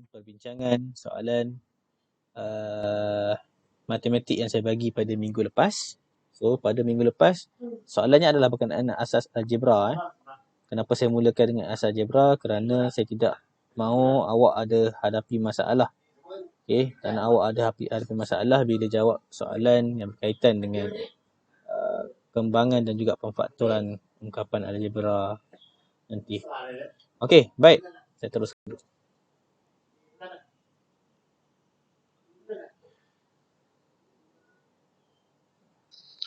perbincangan soalan matematik yang saya bagi pada minggu lepas. So, pada minggu lepas, soalannya adalah berkenaan asas algebra. Kenapa saya mulakan dengan asas algebra? Kerana saya tidak mahu awak ada hadapi masalah. Okay, kerana awak ada hadapi masalah bila jawab soalan yang berkaitan dengan kembangan dan juga pemfaktoran ungkapan algebra nanti. Okey, baik. Saya teruskan.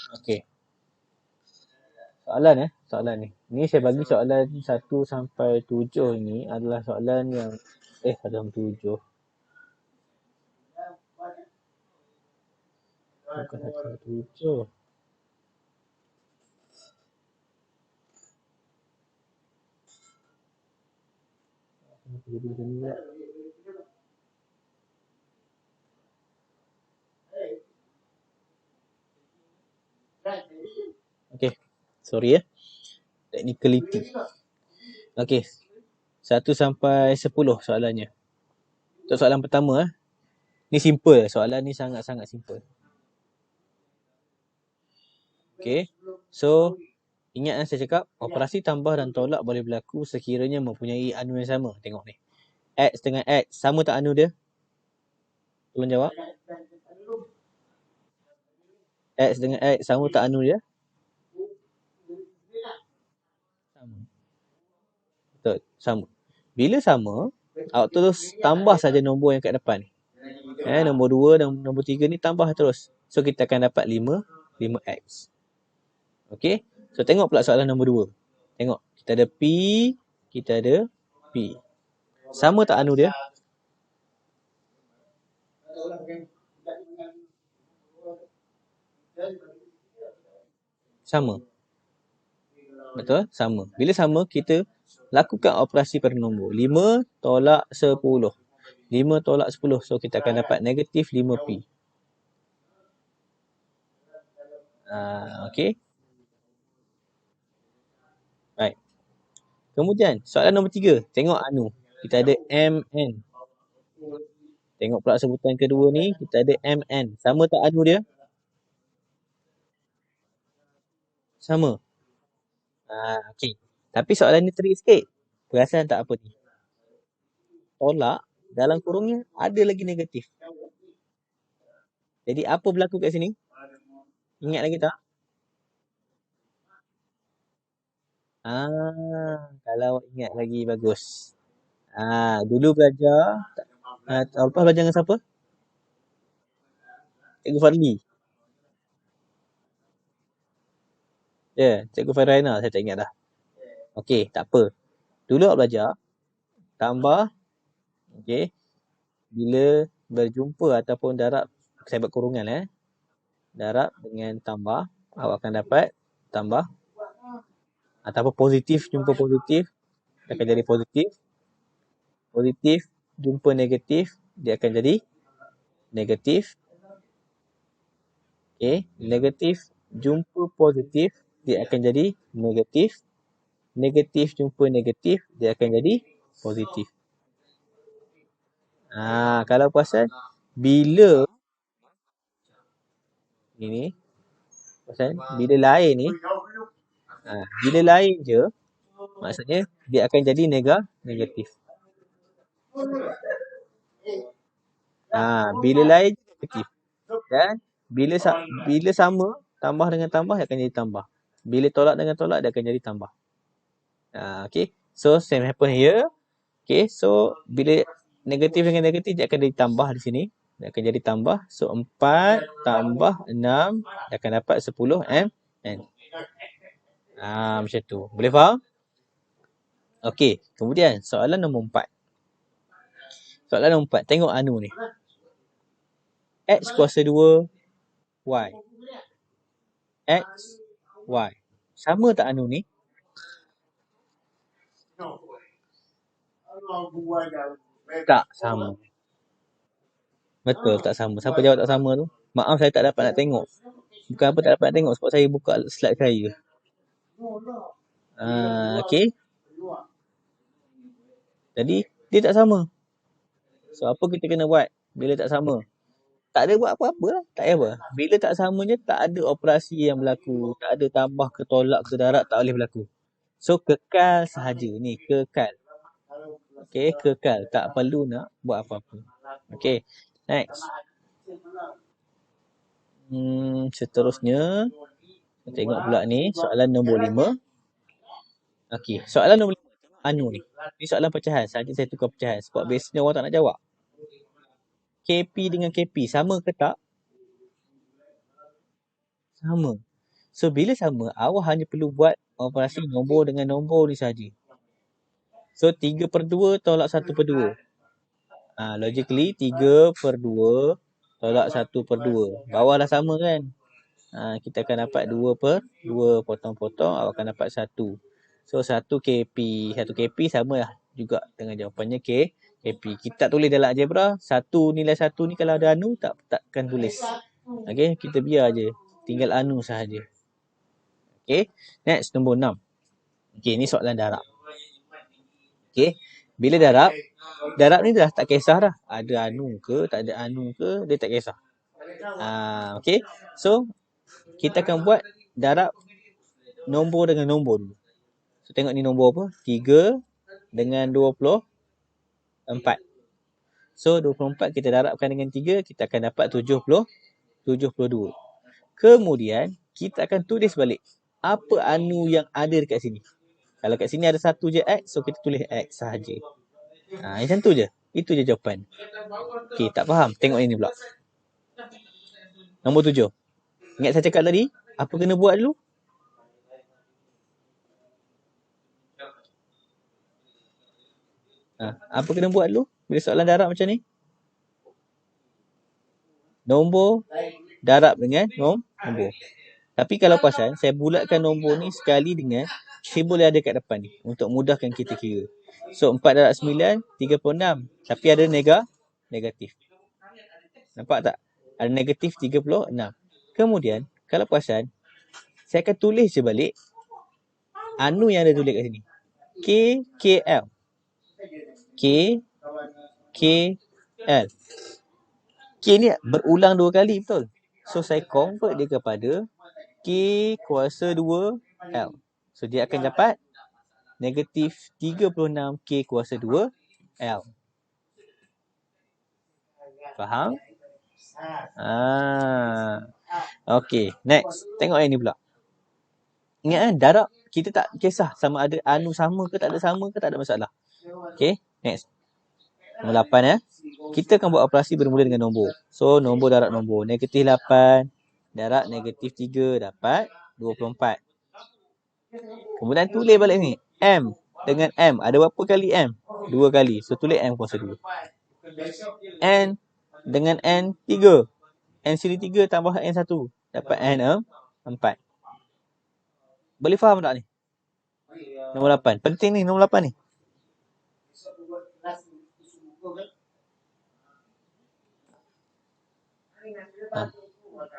Okey. Soalan ni. Ni saya bagi soalan 1 sampai 7 ni adalah soalan yang 1 sampai 7. Bukan 1 sampai 7. Jadi macam ni pula. Okey. Sorry ya. Technicality. Okey. 1 sampai 10 soalannya. Untuk soalan pertama ni simple. Soalan ni sangat-sangat simple. Okey. So, ingat saya cakap operasi tambah dan tolak boleh berlaku sekiranya mempunyai anu yang sama. Tengok ni. X dengan X. Sama tak anu dia? Tolong jawab. X dengan X. Sama tak anu dia? Sama. Betul. Sama. Bila sama, awak terus tambah saja nombor yang kat depan. Nombor 2 dan nombor 3 ni tambah terus. So, kita akan dapat 5X. Okey. So, tengok pula soalan nombor 2. Tengok. Kita ada P. Kita ada P. Sama tak anu dia? Sama. Betul? Sama. Bila sama, kita lakukan operasi pada nombor. 5 tolak 10. 5 tolak 10. So, kita akan dapat negatif 5P. Okey. Baik. Kemudian, soalan nombor 3. Tengok anu. Kita ada MN. Tengok pula sebutan kedua ni. Kita ada MN. Sama tak anu dia? Sama. Okey. Tapi soalan ni terik sikit. Perasan tak apa ni? Tolak, dalam kurungnya ada lagi negatif. Jadi, apa berlaku kat sini? Ingat lagi tak? Kalau awak ingat lagi, bagus. Dulu belajar, lepas belajar dengan siapa? Cikgu Fadli. Ya, Cikgu Farhaina, saya tak ingat dah. Okey, tak apa. Dulu awak belajar, tambah, okey, bila berjumpa ataupun darab, saya buat kurungan darab dengan tambah, awak akan dapat tambah, ataupun positif jumpa positif, akan jadi positif. Positif jumpa negatif, dia akan jadi negatif. Okey, negatif jumpa positif, dia akan jadi negatif. Negatif jumpa negatif, dia akan jadi positif. Kalau perasan, bila ini, perasan, bila lain ni, bila lain je, maksudnya dia akan jadi negatif. Bila lain negatif. Dan bila sama, tambah dengan tambah, dia akan jadi tambah. Bila tolak dengan tolak, dia akan jadi tambah. Okay. So, same happen here. Okay. So, bila negatif dengan negatif, dia akan jadi tambah di sini. Dia akan jadi tambah. So, 4 tambah 6, dia akan dapat 10 MN. Macam tu. Boleh faham? Okey. Kemudian, soalan nombor 4. Soalan nombor 4. Tengok anu ni. X kuasa 2, Y. X, Y. Sama tak anu ni? Tak sama. Betul, tak sama. Siapa jawab tak sama tu? Maaf, saya tak dapat nak tengok. Bukan apa tak dapat nak tengok, sebab saya buka slide saya. Okey. Jadi, dia tak sama. So, apa kita kena buat bila tak sama? Tak ada buat apa-apa lah. Tak payah apa. Bila tak samanya, tak ada operasi yang berlaku. Tak ada tambah ke tolak ke darab, tak boleh berlaku. So, kekal sahaja. Ni, kekal. Okay, kekal. Tak perlu nak buat apa-apa. Okay, next. Seterusnya, kita tengok pula ni, soalan nombor 5. Okay, soalan nombor 5. Anu ni. Ni soalan pecahan. Saja saya tukar pecahan. Sebab biasanya orang tak nak jawab. KP dengan KP sama ke tak? Sama. So, bila sama, awak hanya perlu buat operasi nombor dengan nombor ni saja. So, 3/2 tolak 1/2. Logically, 3/2 tolak 1/2. Bawah dah sama kan? Kita akan dapat 2/2 potong-potong, awak akan dapat 1. So, 1 KP. 1 KP sama lah juga dengan jawapannya KP. Kita tak tulis dalam algebra. Nilai 1 ni kalau ada anu, takkan tulis. Okay, kita biar je. Tinggal anu sahaja. Okay, next nombor 6. Okay, ni soalan darab. Okay, bila darab ni dah tak kisah dah. Ada anu ke, tak ada anu ke, dia tak kisah. Okay, so kita akan buat darab nombor dengan nombor dulu. So, tengok ni nombor apa? 3 dengan 24. So, 24 kita darabkan dengan 3, kita akan dapat 72. Kemudian, kita akan tulis balik apa anu yang ada dekat sini. Kalau kat sini ada 1 je X, so kita tulis X sahaja. Macam tu je. Itu je jawapan. Okay, tak faham? Tengok ini pula. Nombor 7. Ingat saya cakap tadi? Apa kena buat dulu? Apa kena buat dulu? Bila soalan darab macam ni? Nombor darab dengan nombor. Tapi kalau perasan, saya bulatkan nombor ni sekali dengan simbol yang ada kat depan ni. Untuk mudahkan kita kira. So, 4 darab 9, 36. Tapi ada negatif. Nampak tak? Ada negatif 36. Kemudian, kalau perasan, saya akan tulis je balik anu yang ada tulis kat sini. KL. KL. K ni berulang 2 kali, betul? So, saya convert dia kepada K kuasa 2L. So, dia akan dapat negatif 36 K kuasa 2L. Faham? Okay, next. Tengok yang ni pula. Ingat kan, darab kita tak kisah sama ada anu sama ke tak ada sama ke, tak ada masalah. Okay, next. Nombor 8 Kita akan buat operasi bermula dengan nombor. So, nombor darab nombor. Negatif 8 darab negatif 3 dapat 24. Kemudian tulis balik ni. M dengan M. Ada berapa kali M? 2 kali. So, tulis M kuasa 2. N dengan N 3. N sini 3 tambah N 1. Dapat N 4. Boleh faham tak ni? Nombor 8. Penting ni nombor 8 ni.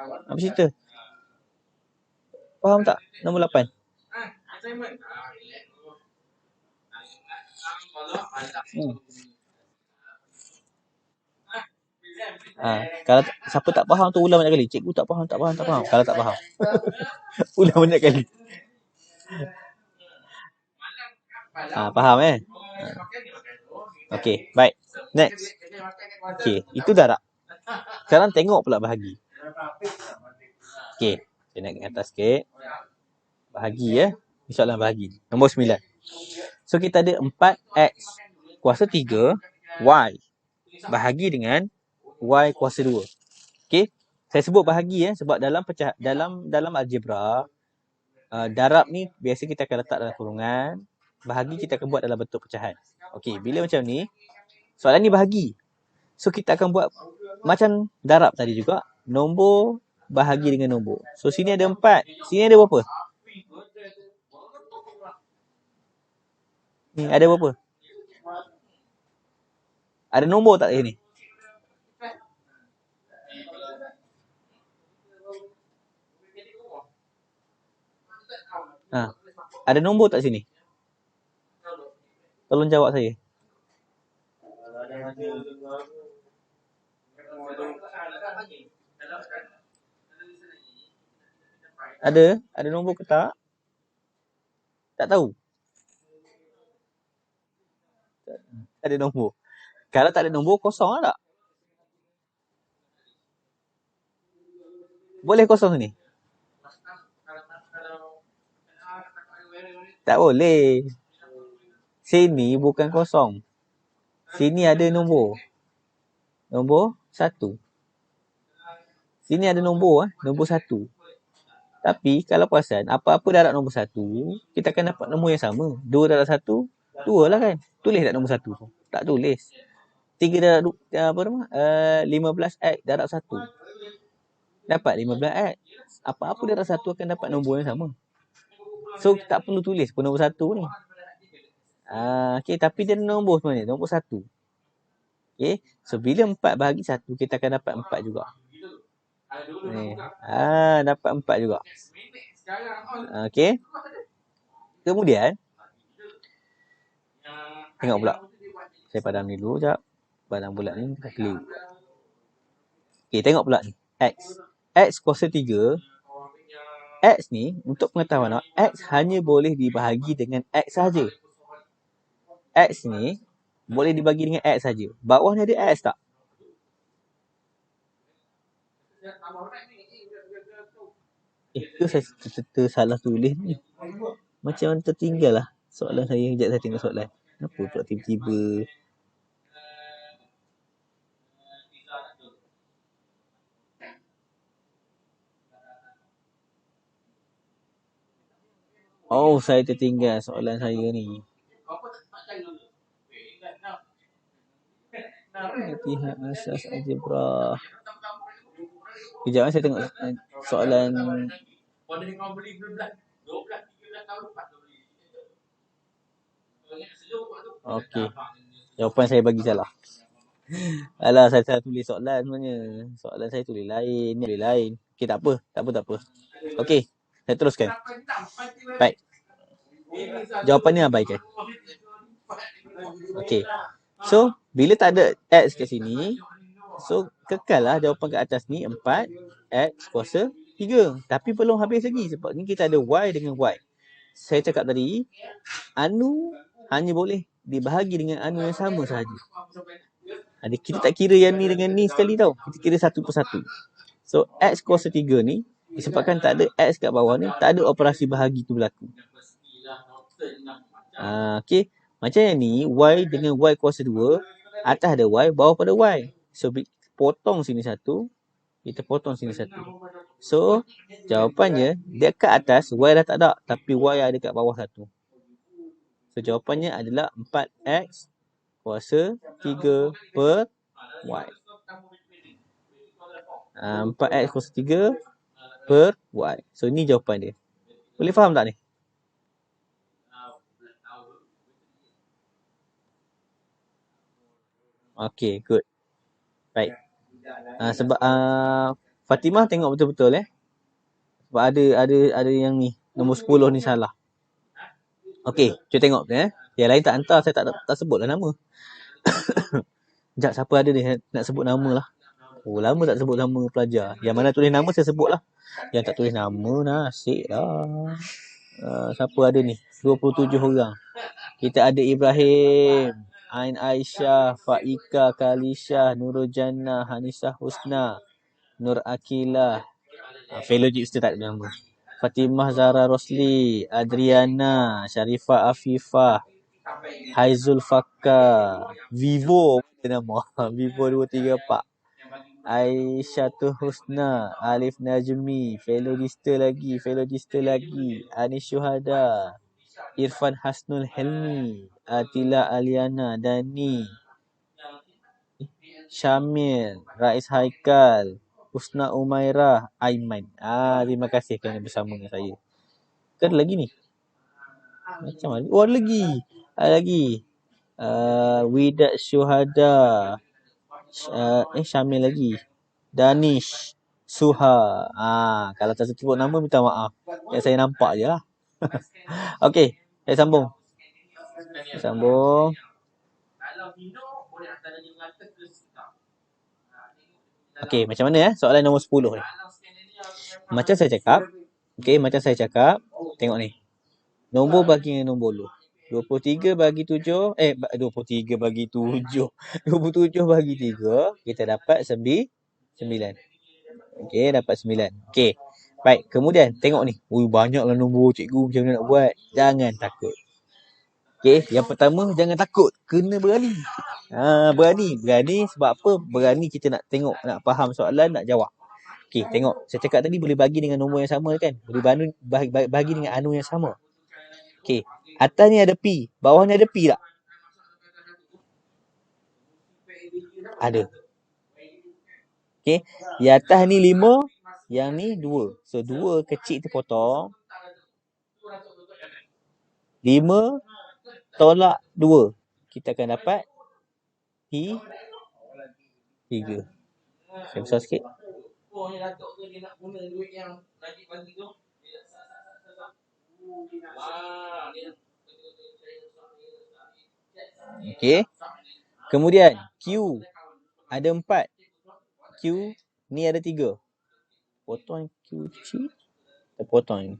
Apa cerita? Faham tak? Nombor 8. Kalau siapa tak faham tu ulang banyak kali. Cikgu tak faham. Kalau tak faham. Ulang banyak kali. Faham Okay, baik. Next. Okay, itu darab. Sekarang tengok pula bahagi. Okay, saya naik ke atas sikit. Bahagi Ini soalan bahagi. Nombor 9. So, kita ada 4X kuasa 3 Y bahagi dengan Y kuasa 2. Okay, saya sebut bahagi sebab dalam algebra, darab ni biasa kita akan letak dalam kurungan. Bahagi kita akan buat dalam bentuk pecahan. Okay, bila macam ni, soalan ni bahagi. So, kita akan buat macam darab tadi juga. Nombor bahagi dengan nombor. So, sini ada 4. Sini ada berapa? Ni ada berapa? Ada nombor tak sini? Ada nombor tak sini? Tolong jawab saya. Ada nombor ke tak? Tak tahu. Ada nombor. Kalau tak ada nombor, kosong lah tak? Boleh kosong ni? Tak boleh. Sini bukan kosong. Sini ada nombor. Nombor 1. Sini ada nombor nombor 1. Tapi kalau perasan, apa-apa darab nombor 1, kita akan dapat nombor yang sama. 2 darab 1, 2 lah kan? Tulis tak nombor 1 tu? Tak tulis. 3 darab 15x darab 1. Dapat 15x. Apa-apa darab 1 akan dapat nombor yang sama. So, tak perlu tulis pun nombor 1 ni. Okay, tapi dia nombor sebenarnya. Nombor 1. Okay. So, bila 4 bahagi 1, kita akan dapat 4 juga. Dapat 4 juga. Okay. Kemudian, tengok pula. Saya padam ni dulu sekejap. Padam bulat ni tak keliru. Okay, tengok pula ni. X. X kuasa 3. X ni, untuk pengetahuan awak, X hanya boleh dibahagi dengan X saja. X ni, boleh dibagi dengan X saja. Bawah ni ada X tak? Ke saya tersalah tulis ni? Macam tertinggal lah soalan saya. Sekejap saya tengok soalan. Kenapa pula tiba-tiba? Oh, saya tertinggal soalan saya ni. Latihan asas algebra. Kejap saya tengok soalan. Okey. Jawapan saya bagi salah. Alah, saya salah tulis soalan sebenarnya. Soalan saya tulis lain. Ni tulis lain. Okey, tak apa. Okey, saya teruskan. Baik. Jawapannya abaikan. Okey. So, bila tak ada X kat sini, so kekal lah jawapan kat atas ni 4X kuasa 3. Tapi belum habis lagi sebab ni kita ada Y dengan Y. Saya cakap tadi, anu hanya boleh dibahagi dengan anu yang sama sahaja. Kita tak kira yang ni dengan ni sekali tau. Kita kira satu persatu. So, X kuasa 3 ni, disebabkan tak ada X kat bawah ni, tak ada operasi bahagi tu berlaku. Okay. Macam yang ni, Y dengan Y kuasa 2, atas ada Y, bawah pada Y. So, potong sini satu, kita potong sini satu. So, jawapannya, dekat atas, Y dah tak ada, tapi Y ada kat bawah satu. So, jawapannya adalah 4X kuasa 3 per Y. 4X kuasa 3 per Y. So, ni jawapan dia. Boleh faham tak ni? Okay, good. Baik. Sebab Fatimah tengok betul-betul sebab ada yang ni nombor 10 ni salah. Okey, cuba tengok Yang lain tak hantar, saya tak sebutlah nama. Sekejap, siapa ada ni nak sebut nama lah. Oh, lama tak sebut nama pelajar. Yang mana tulis nama saya sebut lah. Yang tak tulis nama nasib lah. Siapa ada ni? 27 orang. Kita ada Ibrahim, Ain Aisyah, Faika, Kalisha, Nurul Jannah, Hanisah Husna, Nur Akilah. Fellowship Ustaz tak ada nama. Fatimah Zahra Rosli, Adriana, Sharifah Afifah, Haizul Fakka, Vivo ada nama. Vivo 234. Aisyah Husna, Alif Najmi, Fellowship lagi, Anis Syuhada, Irfan Hasnul Helmi, Atila Aliana, Dani, Syamil, Rais Haikal, Husna Umairah, Aiman. Terima kasih kerana bersama dengan saya. Kan lagi ni? Macam mana? Oh, ada lagi. Widat Syuhada. Syamil lagi. Danish, Suha. Kalau tak sebut nama minta maaf. Yang saya nampak je lah. Okey, saya sambung. Okey, macam mana soalan nombor 10 ni? Macam saya cakap, tengok ni. Nombor bagi dengan nombor lu. 23 bagi 7, 23 bagi 7. 27 bagi 3, kita dapat 9. Okey, dapat 9. Okey. Baik, kemudian tengok ni. Banyaklah nombor, cikgu macam mana nak buat. Jangan takut. Okey, yang pertama jangan takut, kena berani. Berani sebab apa? Berani kita nak tengok, nak faham soalan, nak jawab. Okey, tengok. Saya cakap tadi boleh bagi dengan nombor yang sama kan? Boleh bagi dengan anu yang sama. Okey, atas ni ada P, bawah ni ada P tak? Ada. Okey, yang atas ni 5, yang ni 2. So 2 kecil tu potong. 5 tolak 2. Kita akan dapat P 3. Saya besar sikit. Okey. Kemudian Q ada 4. Q ni ada 3. Potong Q kecil. Kita potong ni.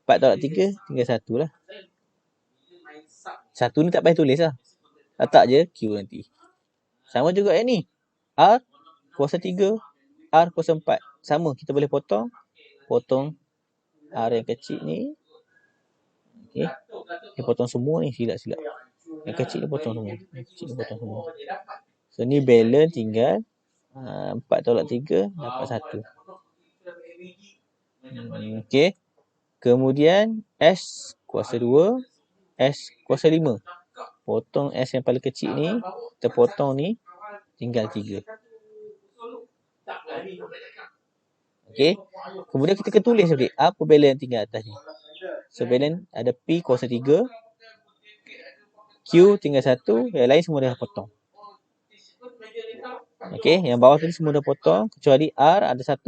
4 tolak 3, tinggal 1 lah. 1 ni tak payah tulis lah. Letak je Q nanti. Sama juga yang ni. R kuasa 3, R kuasa 4. Sama, kita boleh potong. Potong R yang kecil ni. Okey. Dia potong semua ni, silap. Yang kecil dia potong semua. So ni balance tinggal 4 tolak 3 dapat 1. Okey. Kemudian S kuasa 2, S kuasa 5. Potong S yang paling kecil ni, kita potong ni, tinggal 3. Okey. Kemudian kita kena tulis balik apa balance yang tinggal atas ni. So balance ada P kuasa 3, Q tinggal 1, yang lain semua dah potong. Okey, yang bawah tadi semua dah potong kecuali R ada 1,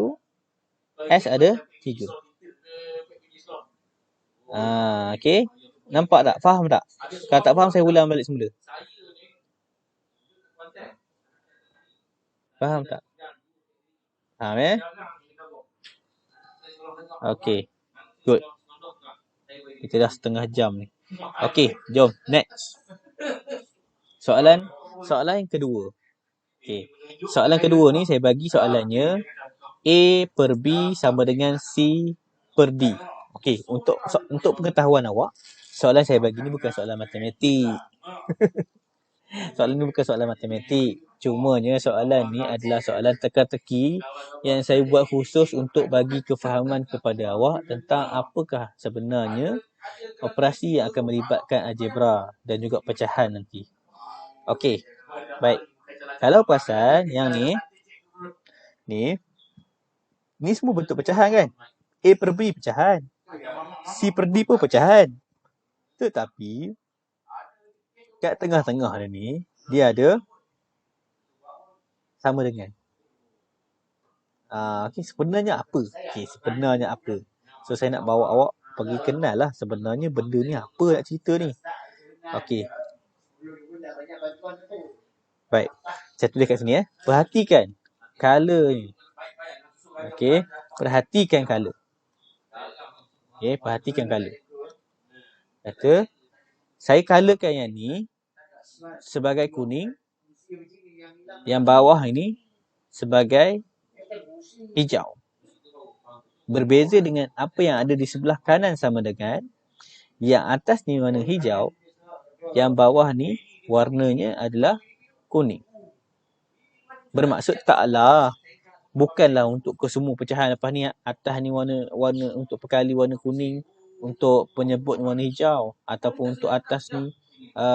S ada 3. Okey. Nampak tak? Faham tak? Kalau tak faham, saya ulang balik semula. Faham tak? Faham Okey. Good. Kita dah setengah jam ni. Okey, jom. Next. Soalan yang kedua. Okey. Soalan kedua ni saya bagi soalannya A per B sama dengan C per D. Okey, untuk pengetahuan awak, soalan saya bagi ni bukan soalan matematik. Soalan ni bukan soalan matematik. Cumanya soalan ni adalah soalan teka-teki yang saya buat khusus untuk bagi kefahaman kepada awak tentang apakah sebenarnya operasi yang akan melibatkan algebra dan juga pecahan nanti. Okey. Baik. Kalau perasan yang ni semua bentuk pecahan kan? A per B pecahan. C per D pun pecahan. Tetapi kat tengah-tengah ni dia ada sama dengan. Okey, sebenarnya apa? So saya nak bawa awak pergi kenal lah sebenarnya benda ni apa nak cerita ni. Okey. Baik. Saya tulis kat sini Perhatikan color ni. Okey, perhatikan color. Kata saya colorkan yang ni sebagai kuning, yang bawah ini sebagai hijau. Berbeza dengan apa yang ada di sebelah kanan sama dengan yang atas ni warna hijau, yang bawah ni warnanya adalah kuning. Bermaksud bukanlah untuk kesemua pecahan lepas ni atas ni warna untuk perkali warna kuning, untuk penyebut warna hijau, ataupun untuk atas ni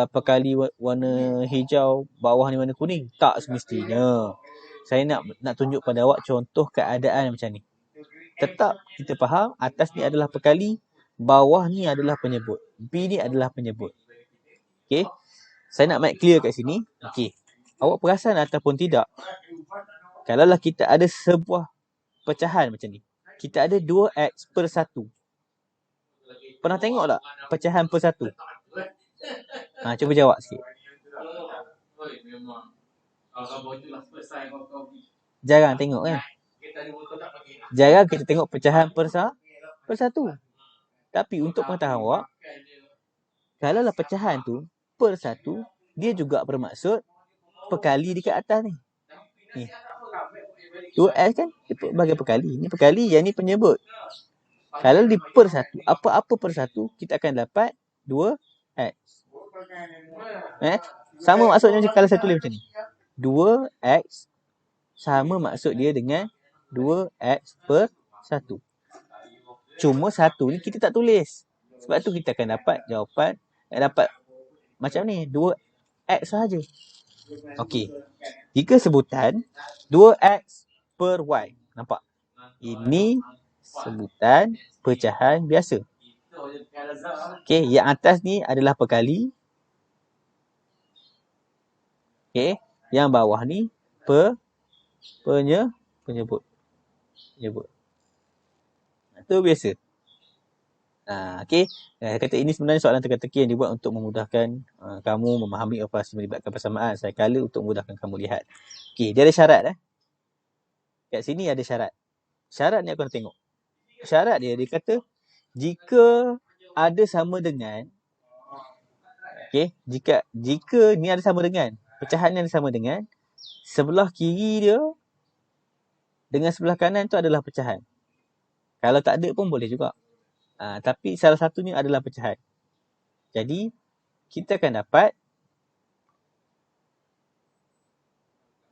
perkali warna hijau, bawah ni warna kuning. Tak semestinya. Saya nak tunjuk pada awak contoh keadaan macam ni. Tetap kita faham atas ni adalah perkali, bawah ni adalah penyebut, B ni adalah penyebut. Okey. Saya nak make clear kat sini. Okey. Awak perasan ataupun tidak, kalaulah kita ada sebuah pecahan macam ni, kita ada 2x per 1. Pernah tengok tak pecahan per 1? Cuba jawab sikit. Jarang tengok kan. Jarang kita tengok pecahan per satu. Tapi untuk pengetahuan awak, kalaulah pecahan tu per satu, dia juga bermaksud perkali dekat atas ni. Ni. 2x kan bagi perkali. Ni perkali, yang ni penyebut. Kalau di per satu, apa-apa per satu, kita akan dapat 2x. Sama maksudnya kalau saya tulis macam ni. 2x sama maksud dia dengan 2x per 1. Cuma 1 ni kita tak tulis. Sebab tu kita akan dapat jawapan, dapat macam ni, 2x sahaja. Okey. Jika sebutan 2x per y. Nampak? Ini sebutan pecahan biasa. Okey, yang atas ni adalah perkali. Okey, yang bawah ni penyebut. Itu biasa. Okey. Kata ini sebenarnya soalan teka-teki yang dibuat untuk memudahkan kamu memahami operasi melibatkan persamaan. Saya kala untuk memudahkan kamu lihat. Okey, dia ada syarat Kat sini ada syarat. Syarat ni aku nak tengok. Syarat dia kata jika ada sama dengan, okey, jika ni ada sama dengan, pecahan ni ada sama dengan, sebelah kiri dia dengan sebelah kanan tu adalah pecahan. Kalau tak ada pun boleh juga. Tapi salah satunya adalah pecahan. Jadi, kita akan dapat,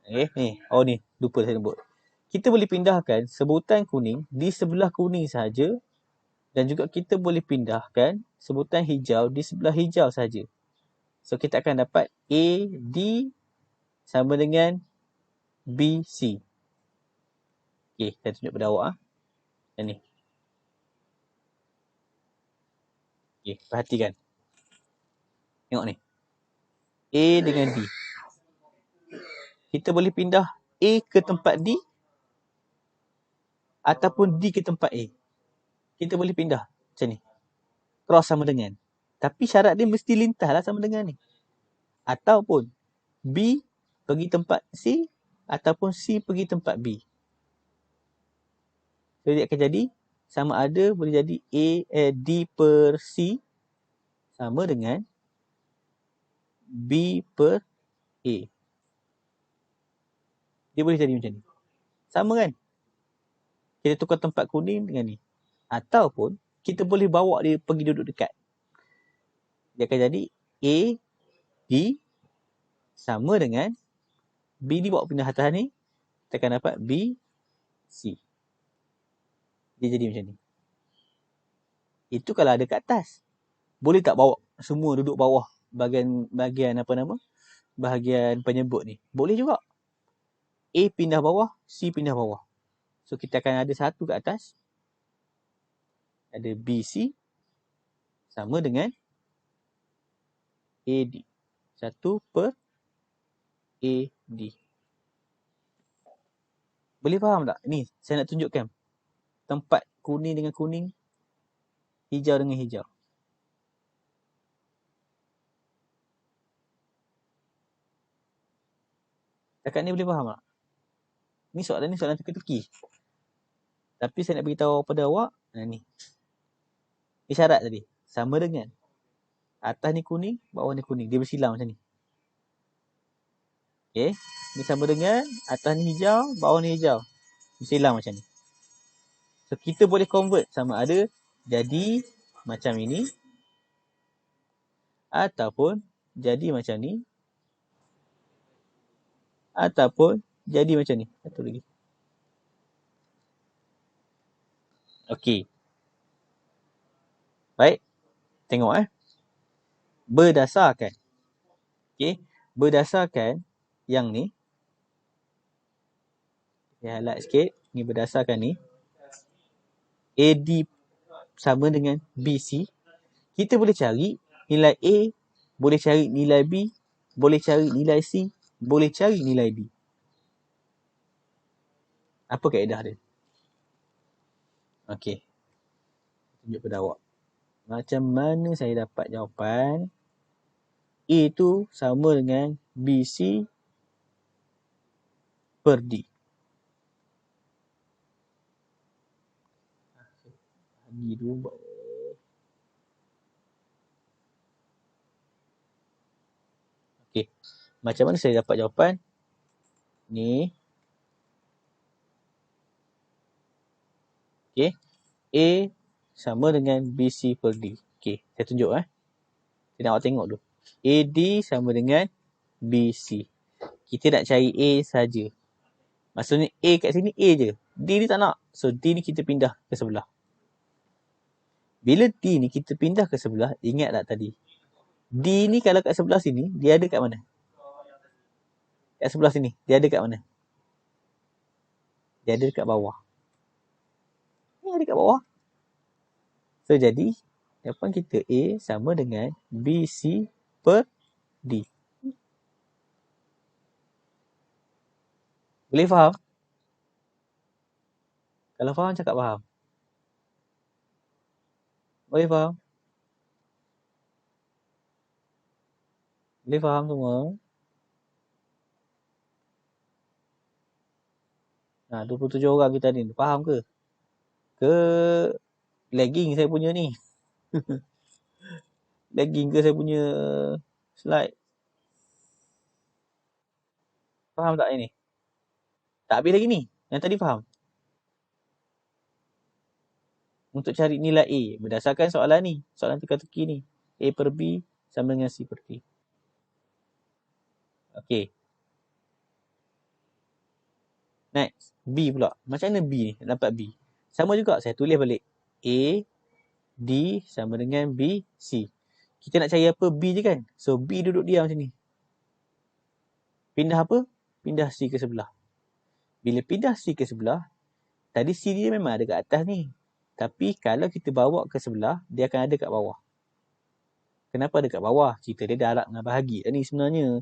ni, lupa saya sebut. Kita boleh pindahkan sebutan kuning di sebelah kuning sahaja, dan juga kita boleh pindahkan sebutan hijau di sebelah hijau sahaja. So, kita akan dapat AD sama dengan BC. Okey, saya tunjuk pada awak. Yang ni. Okey, perhatikan. Tengok ni. A dengan D. Kita boleh pindah A ke tempat D ataupun D ke tempat A. Kita boleh pindah macam ni. Cross sama dengan. Tapi syarat dia mesti lintah lah sama dengan ni. Ataupun B pergi tempat C ataupun C pergi tempat B. So, dia akan jadi sama ada boleh jadi D per C sama dengan B per A. Dia boleh jadi macam ni. Sama kan? Kita tukar tempat kuning dengan ni. Ataupun kita boleh bawa dia pergi duduk dekat. Dia akan jadi A, D sama dengan B ni bawa pindah atas ni. Kita akan dapat B, C. Dia jadi macam ni. Itu kalau ada kat atas. Boleh tak bawa semua duduk bawah bahagian apa nama? Bahagian penyebut ni. Boleh juga. A pindah bawah, C pindah bawah. So, kita akan ada satu kat atas. Ada BC sama dengan AD. 1 per AD. Boleh faham tak? Ni, saya nak tunjukkan. Tempat kuning dengan kuning. Hijau dengan hijau. Takat ni boleh faham tak? Ni soalan teka-teki. Tapi saya nak beritahu pada awak. Ni. Isyarat tadi. Sama dengan. Atas ni kuning, bawah ni kuning. Dia bersilang macam ni. Okay. Ni sama dengan. Atas ni hijau, bawah ni hijau. Bersilang macam ni. So, kita boleh convert sama ada jadi macam ini. Ataupun jadi macam ni. Ataupun jadi macam ni. Satu lagi. Okey. Baik. Tengok Berdasarkan. Okey. Berdasarkan yang ni. Saya highlight sikit. Ni berdasarkan ni. AD sama dengan BC. Kita boleh cari nilai A. Boleh cari nilai B. Boleh cari nilai C. Boleh cari nilai D. Apa kaedah dia? Okey. Tunjuk pada awak. Macam mana saya dapat jawapan A tu sama dengan BC per D. Bagi dulu. Okey. Macam mana saya dapat jawapan? Ni. Okey. A sama dengan BC per D. Okey, saya tunjuk Saya nak awak tengok dulu. AD sama dengan BC. Kita nak cari A saja. Maksudnya A kat sini A je. D ni tak nak. So D ni kita pindah ke sebelah. Bila D ni kita pindah ke sebelah, ingat tak tadi? D ni kalau kat sebelah sini, dia ada kat mana? Kat sebelah sini, dia ada kat mana? Dia ada dekat bawah. Dia ada kat bawah. So jadi, jawapan kita A sama dengan BC per D. Boleh faham? Kalau faham, cakap faham. Boleh faham? Boleh faham semua? 27 orang kita ni. Faham ke? Ke lagging saya punya ni? Lagging ke saya punya slide? Faham tak ini? Tak habis lagi ni. Yang tadi faham? Untuk cari nilai A berdasarkan soalan ni. Soalan teka-teki ni. A per B sama dengan C per D. Okey. Next. B pula. Macam mana B ni? Nak dapat B. Sama juga. Saya tulis balik. A, D sama dengan B, C. Kita nak cari apa? B je kan? So, B duduk diam macam ni. Pindah apa? Pindah C ke sebelah. Bila pindah C ke sebelah, tadi C dia memang ada kat atas ni. Tapi kalau kita bawa ke sebelah, dia akan ada kat bawah. Kenapa ada kat bawah? Cerita dia darab dengan bahagi. Dan ni sebenarnya,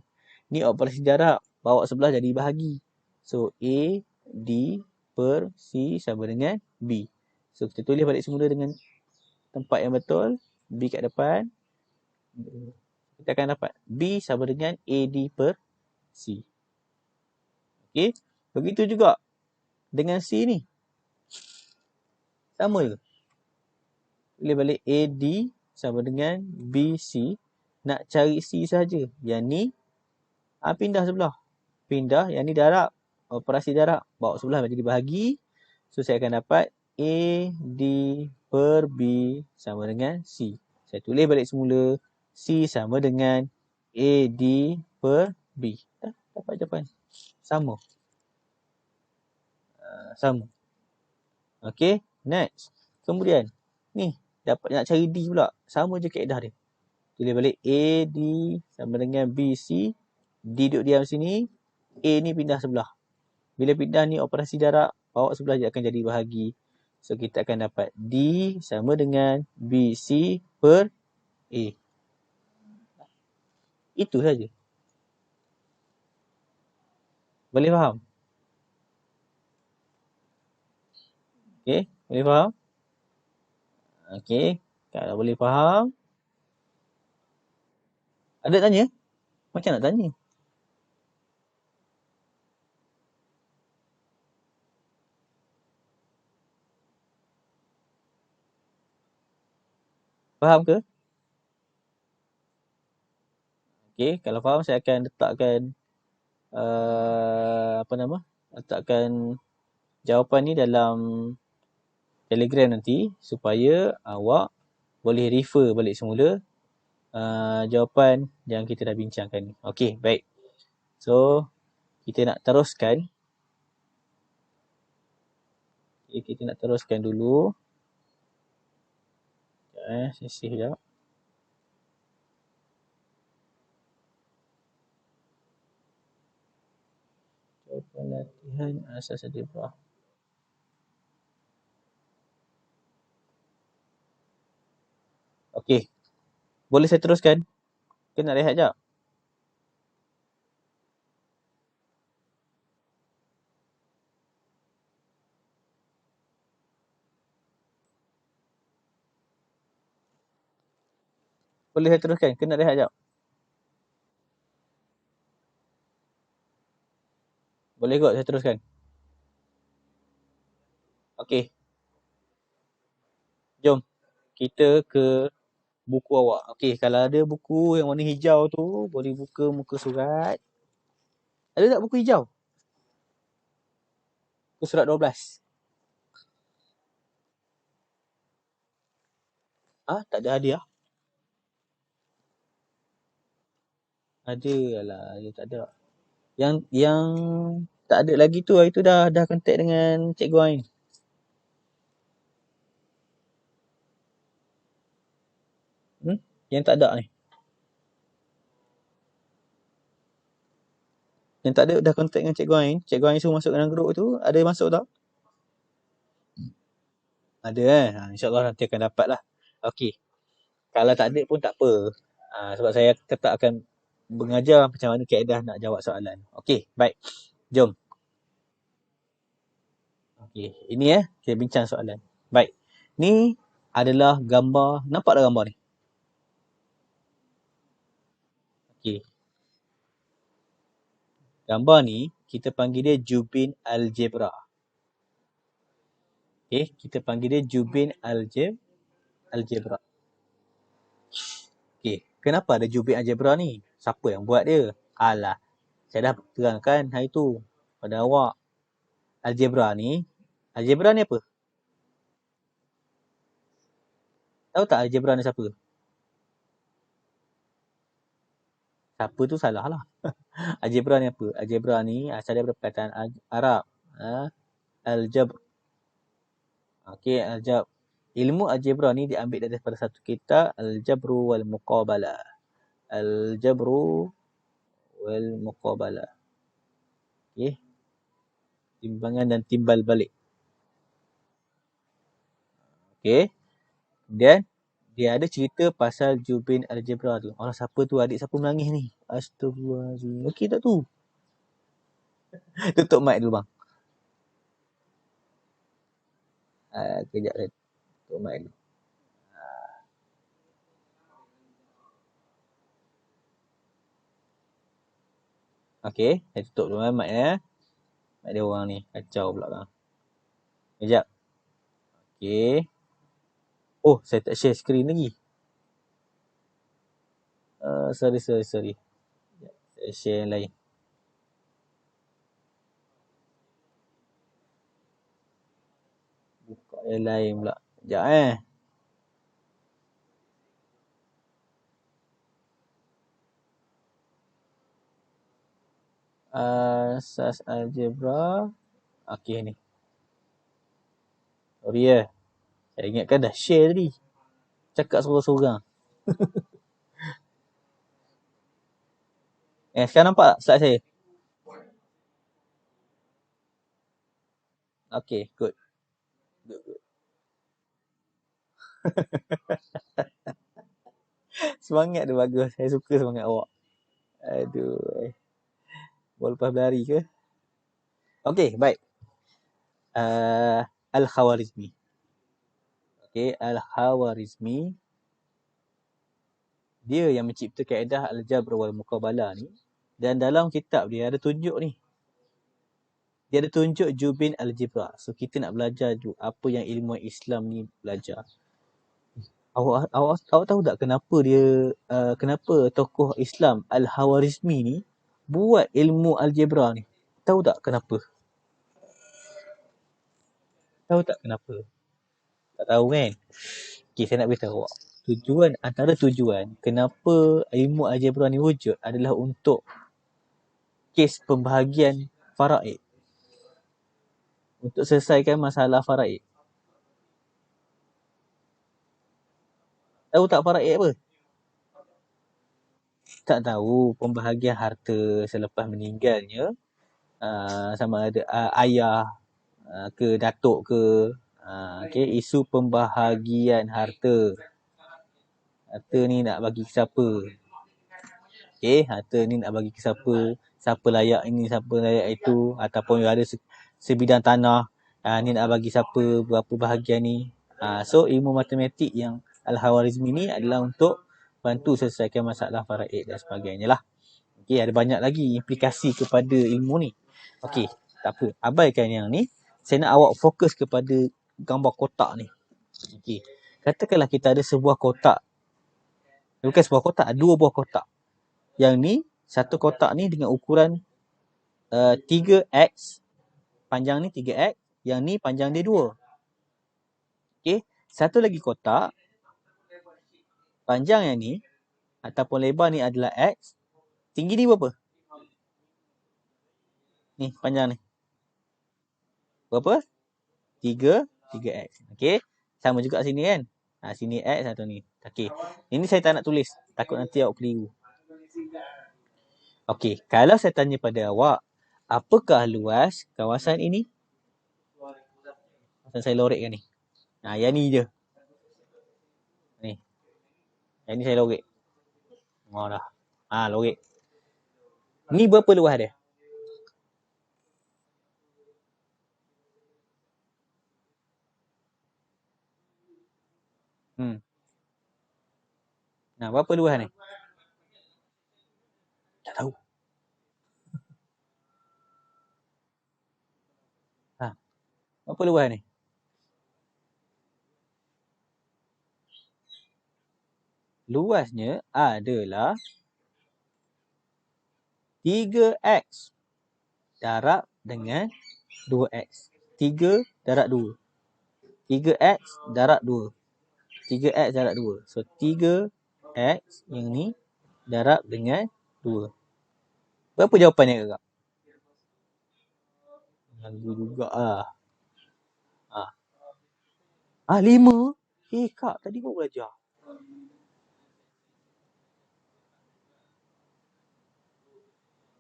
ni operasi darab. Bawa sebelah jadi bahagi. So, A, D per C sama dengan B. So, kita tulis balik semula dengan tempat yang betul. B kat depan. Kita akan dapat B sama dengan AD per C. Okey. Begitu juga dengan C ni. Sama je. Tulis balik AD sama dengan BC. Nak cari C saja. Yang ni pindah sebelah. Pindah. Yang ni darab. Operasi darab. Bawa sebelah jadi bahagi. So, saya akan dapat AD per B sama dengan C. Saya tulis balik semula. C sama dengan AD per B. Dapat jawapan. Sama. Sama. Okey. Next. Kemudian. Ni. Dapat nak cari D pula. Sama je kaedah dia. Tulis balik AD sama dengan BC. D duduk diam sini. A ni pindah sebelah. Bila pindah ni operasi darab. Bawa sebelah dia akan jadi bahagi. So, kita akan dapat D sama dengan BC per A. Itu saja. Boleh faham? Okey. Boleh faham? Okey. Kalau boleh faham. Ada tanya? Macam nak tanya? Faham ke? Okey, kalau faham saya akan letakkan letakkan jawapan ni dalam Telegram nanti supaya awak boleh refer balik semula jawapan yang kita dah bincangkan ni. Okey, baik. So, kita nak teruskan. Okay, kita nak teruskan dulu. Saya save sekejap. Jawapan latihan asas algebra. Okey. Boleh saya teruskan? Ke nak rehat sekejap? Boleh saya teruskan? Ke nak rehat sekejap? Boleh kot saya teruskan. Okey. Jom kita ke buku awak. Okey, kalau ada buku yang warna hijau tu, boleh buka muka surat. Ada tak buku hijau? Muka surat 12. Tak ada hadiah? Ada lah, dia tak ada. Yang tak ada lagi tu, itu dah kontak dengan Cikgu Ain. Yang tak ada ni. Yang tak ada dah kontak dengan Cikgu Ain. Cikgu Ain suruh masuk dalam grup tu. Ada masuk tak? Ada InsyaAllah nanti akan dapat lah. Okey. Kalau tak ada pun tak apa. Sebab saya tetap akan mengajar macam mana kaedah nak jawab soalan. Okey, baik. Jom. Okey, ini kita bincang soalan. Baik. Ni adalah gambar. Nampak tak gambar ni? Okey. Gambar ni kita panggil dia Jubin Algebra. Okey, kita panggil dia Jubin Algebra. Okey, kenapa ada Jubin Algebra ni? Siapa yang buat dia? Alah, saya dah terangkan hari tu pada awak. Algebra ni apa? Tahu tak algebra ni siapa? Siapa tu salah lah. Algebra ni apa? Algebra ni asal daripada perkataan Arab. Aljabr. Okey, aljabr. Ilmu algebra ni diambil daripada satu kitab, Al-Jabru wal Muqabalah. Al-Jabru wal Muqabalah. Okey. Timbangan dan timbal balik. Okey. Kemudian dia ada cerita pasal Jubin Algebra tu. Allah, siapa tu? Adik siapa menangis ni? Astagfirullahaladzim. Okey tak tu? Tutup mic dulu bang. Kejap saya tutup mic dulu. Okey, saya tutup dulu mic ya. Mic dia orang ni kacau pula bang. Kejap. Okey. Oh, saya tak share screen lagi. Sorry. Saya share yang lain. Buka yang lain pula. Sekejap Asas algebra. Okey ni. Sorry saya ingatkan dah share tadi. Cakap sorang-sorang. Sekarang nampak tak slide saya? Okey, good. Semangat tu bagus. Saya suka semangat awak. Aduh. Baru lepas berlari ke? Okey, baik. Al-Khawarizmi. Okey, Al-Khawarizmi. Dia yang mencipta kaedah Al-Jabr wal Muqabalah ni. Dan dalam kitab dia ada tunjuk ni. Dia ada tunjuk Jubin Algebra. So kita nak belajar apa yang ilmu Islam ni belajar. Awak tahu tak kenapa tokoh Islam Al-Khawarizmi ni buat ilmu algebra ni? Tahu tak kenapa? Tahu tak kenapa? Tak tahu kan? Okey, saya nak beritahu awak. Antara tujuan kenapa ilmu algebra ni wujud adalah untuk kes pembahagian faraid. Untuk selesaikan masalah faraid. Tahu tak faraid apa? Tak tahu. Pembahagian harta selepas meninggalnya. Sama ada ayah ke datuk ke. Okay, isu pembahagian harta. Harta ni nak bagi ke siapa? Okay, harta ni nak bagi ke siapa? Siapa layak ini, siapa layak itu. Ataupun ada sebidang tanah. Ni nak bagi siapa, berapa bahagian ni. So, ilmu matematik yang Al-Khawarizmi ni adalah untuk bantu selesaikan masalah faraid dan sebagainya lah. Okay, ada banyak lagi implikasi kepada ilmu ni. Okey, tak apa. Abaikan yang ni. Saya nak awak fokus kepada gambar kotak ni. Okey. Katakanlah kita ada sebuah kotak. Bukan sebuah kotak, dua buah kotak. Yang ni, satu kotak ni dengan ukuran 3x. Panjang ni 3x. Yang ni panjang dia 2. Okey. Satu lagi kotak. Panjang yang ni ataupun lebar ni adalah x. Tinggi ni berapa? Ni, panjang ni. Berapa? 3x. Okey. Sama juga sini kan? Sini x, satu ni. Okey. Ini saya tak nak tulis. Takut nanti awak keliru. Okey. Kalau saya tanya pada awak, apakah luas kawasan ini? Kawasan saya lorekkan ni. Yang ni je. Ni. Yang ni saya lorek. Dah. Lorek. Ni berapa luas dia? Berapa luas ni? Tak tahu. Berapa luas ni? Luasnya adalah 3x darab dengan 2x. 3 darab 2. 3x darab 2. 3x darab 2. So, 3x yang ni darab dengan 2. Berapa jawapannya kakak? Lagu juga lah. 5? Kak, tadi baru belajar.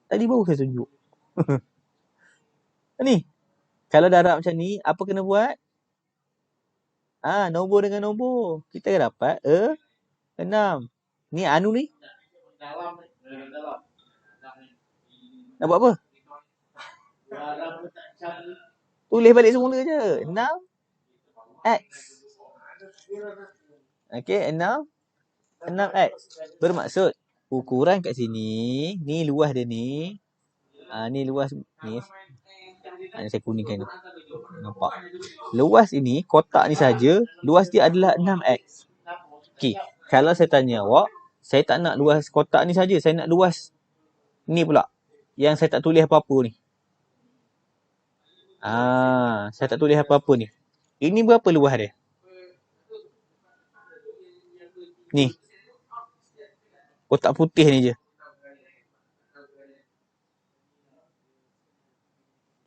Tadi baru saya tunjuk. Ni. Kalau darab macam ni, apa kena buat? Nombor dengan nombor. Kita akan dapat 6. Ni anu ni. Nak buat apa? Tulis balik semula je. 6x. Okey, 6x. Bermaksud ukuran kat sini, ni luas dia ni. Ni luas ni. Saya kuningkan ni. Nampak. Luas ini, kotak ni saja, luas dia adalah 6x. Okey, kalau saya tanya awak, saya tak nak luas kotak ni saja, saya nak luas ni pula. Yang saya tak tulis apa-apa ni. Saya tak tulis apa-apa ni. Ini berapa luas dia? Ni. Kotak putih ni je.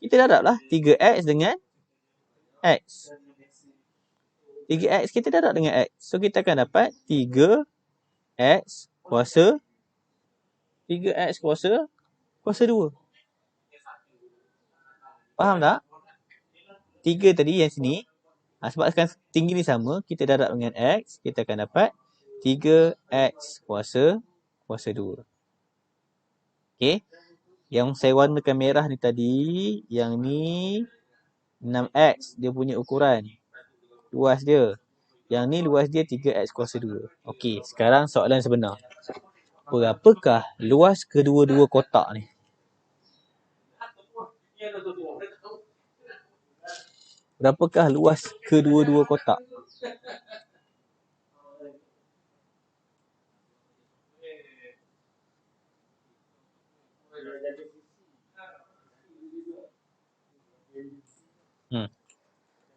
Kita darab lah 3x dengan x. 3x kita darab dengan x. So, kita akan dapat 3x kuasa 2. Faham tak? 3 tadi yang sini. Sebab sekarang tinggi ni sama, kita darab dengan x, kita akan dapat 3x kuasa 2. Okey. Yang saya warnakan merah ni tadi, yang ni 6x dia punya ukuran. Luas dia. Yang ni luas dia 3x kuasa 2. Okey, sekarang soalan sebenar. Berapakah luas kedua-dua kotak ni? Berapakah luas kedua-dua kotak?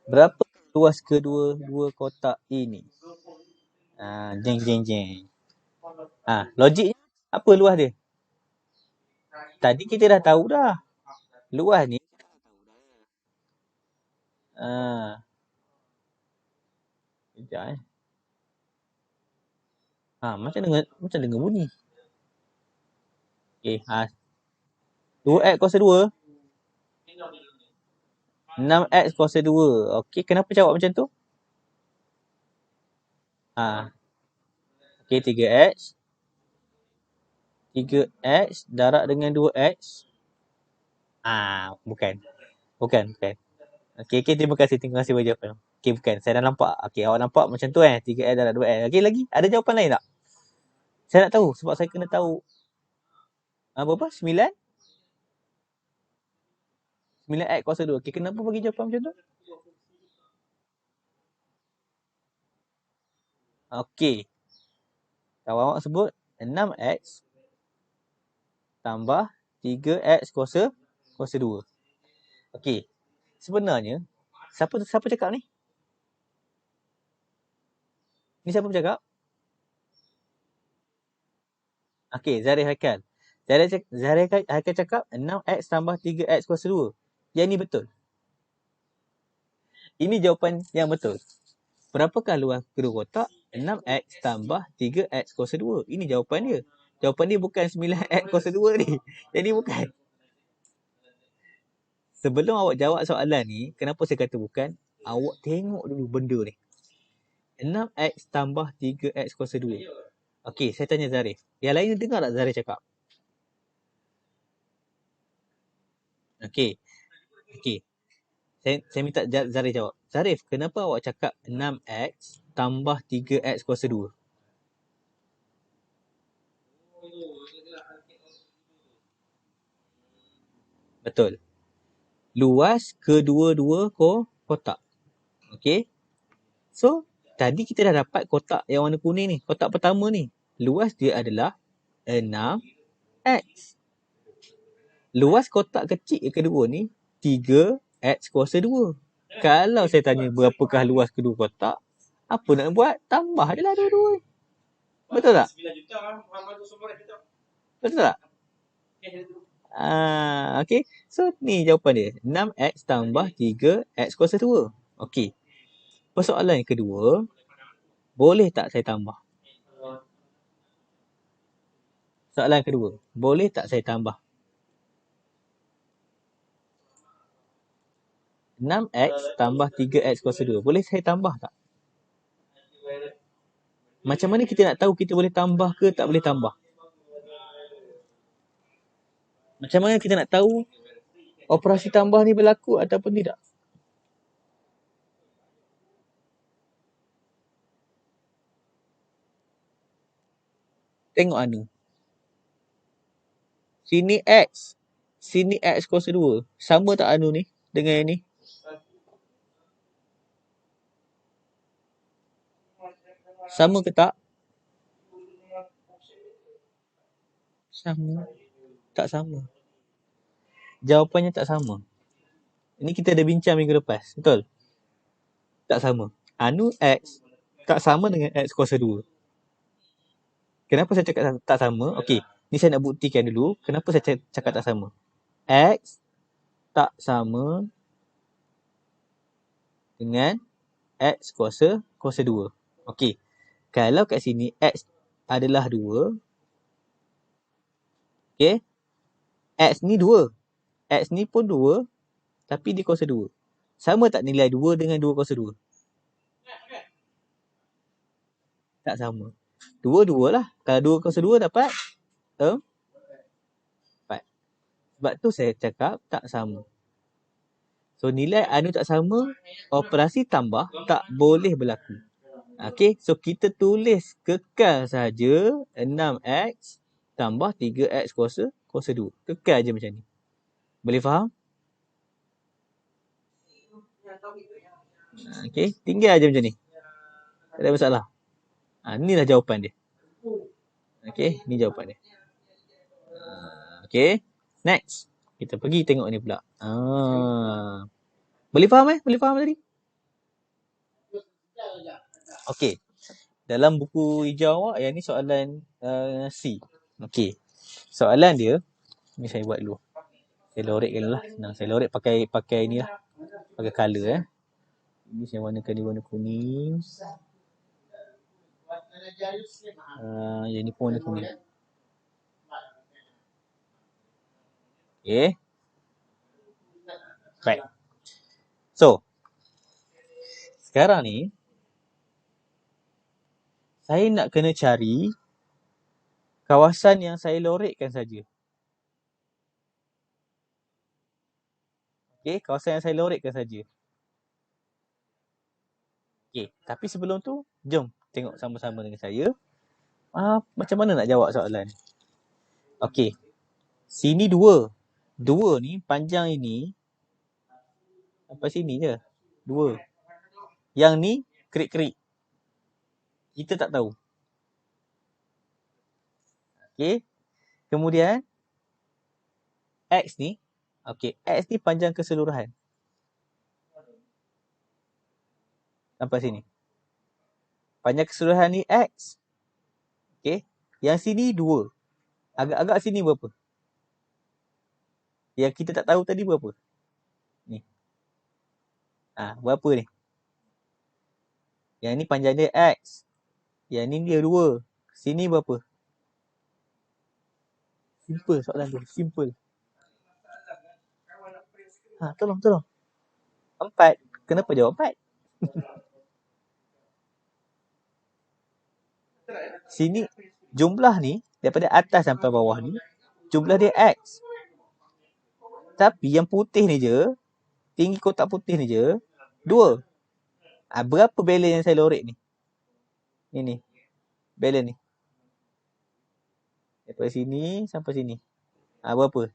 Berapa luas kedua-dua kotak ini? Jeng. Logiknya apa luas dia? Tadi kita dah tahu dah. Luas ni. Sekejap macam dengar bunyi. Okey, 2x kuasa 2. 6x kuasa 2. Okey, kenapa jawab macam tu? Okey, 3x. 3x darab dengan 2x. Bukan. Okey, terima kasih bagi jawapan. Okey, bukan. Saya dah nampak. Okey, awak nampak macam tu 3x darab 2x. Okey, lagi ada jawapan lain tak? Saya nak tahu sebab saya kena tahu. Berapa? 9? 9X kuasa 2. Okey, kenapa bagi jawapan macam tu? Okey. Kawan awak sebut 6X tambah 3X kuasa 2. Okey. Sebenarnya, siapa cakap ni? Ni siapa bercakap? Okey, Zarif Haikal. Zarif Haikal cakap 6X tambah 3X kuasa 2. Yang ni betul. Ini jawapan yang betul. Berapakah luas kedua kotak? 6X tambah 3X kuasa 2. Ini jawapan dia. Jawapan dia bukan 9X kuasa 2 ni. Jadi bukan. Sebelum awak jawab soalan ni, kenapa saya kata bukan? Awak tengok dulu benda ni. 6X tambah 3X kuasa 2. Okey, saya tanya Zarif. Yang lain dengar tak Zarif cakap? Okey. Saya minta Zarif jawab. Zarif, kenapa awak cakap 6X tambah 3X kuasa 2? Betul. Luas kedua-dua kotak. Okey. So, tadi kita dah dapat kotak yang warna kuning ni. Kotak pertama ni. Luas dia adalah 6X. Luas kotak kecil kedua ni 3X kuasa 2. Kalau saya tanya berapakah luas kedua kotak, apa nak buat? Tambah je lah dua-dua. Betul tak? Betul tak? Okay. So, ni jawapan dia. 6X tambah 3X kuasa 2. Okay. Persoalan yang kedua, boleh tak saya tambah? Soalan kedua, boleh tak saya tambah? 6X tambah 3X kuasa 2. Boleh saya tambah tak? Macam mana kita nak tahu kita boleh tambah ke tak boleh tambah? Macam mana kita nak tahu operasi tambah ni berlaku ataupun tidak? Tengok Anu. Sini X. Sini X kuasa 2. Sama tak Anu ni dengan yang ni? Sama ke tak? Sama. Tak sama. Jawapannya tak sama. Ini kita dah bincang minggu lepas. Betul? Tak sama. Anu X tak sama dengan X kuasa 2. Kenapa saya cakap tak sama? Okey, ni saya nak buktikan dulu. Kenapa saya cakap tak sama? X tak sama dengan X kuasa 2. Okey, kalau kat sini X adalah 2. Okey, X ni 2. X ni pun 2. Tapi dia kuasa 2. Sama tak nilai 2 dengan 2 kuasa 2? Tak sama. 2 lah. Kalau 2 kuasa 2 dapat 4. Sebab tu saya cakap tak sama. So, nilai anu tak sama, operasi tambah tak boleh berlaku. Okey, so kita tulis kekal saja 6X tambah 3X kuasa 2. Kekal je macam ni. Boleh faham? Okey, tinggal je macam ni. Tak ada masalah. Inilah jawapan dia. Okey, ni jawapan dia. Okey, next. Kita pergi tengok ni pula. Boleh faham Boleh faham tadi? Okey. Dalam buku hijau awak, yang ni soalan C. Okey. Soalan dia, ni saya buat dulu. Saya lorekkan dulu lah. Senang. Saya lorek pakai ni lah. Pakai colour Ini saya warnakan dia warna kuning. Yang ni pun warna kuning. Okay. Right. So, sekarang ni, saya nak kena cari kawasan yang saya lorekkan saja. Okay, kawasan yang saya lorekkan saja. Okay, tapi sebelum tu, jom tengok sama-sama dengan saya. Macam mana nak jawab soalan? Okay, sini 2. 2 ni, panjang ini Sampai sini je. 2. Yang ni kerik-kerik. Kita tak tahu. Okey. Kemudian X ni. Okey. X ni panjang keseluruhan. Sampai sini. Panjang keseluruhan ni X. Okey. Yang sini 2. Agak-agak sini berapa? Yang kita tak tahu tadi berapa? Ni. Berapa ni? Yang ni panjang dia X. Yang ni dia 2. Sini berapa? Simple soalan tu. Simple. Tolong. 4. Kenapa jawab 4? Sini jumlah ni daripada atas sampai bawah ni jumlah dia X. Tapi yang putih ni je, tinggi kotak putih ni je 2. Berapa balance yang saya lorek ni? Ni. Balance ni. Daripada sini sampai sini. Berapa?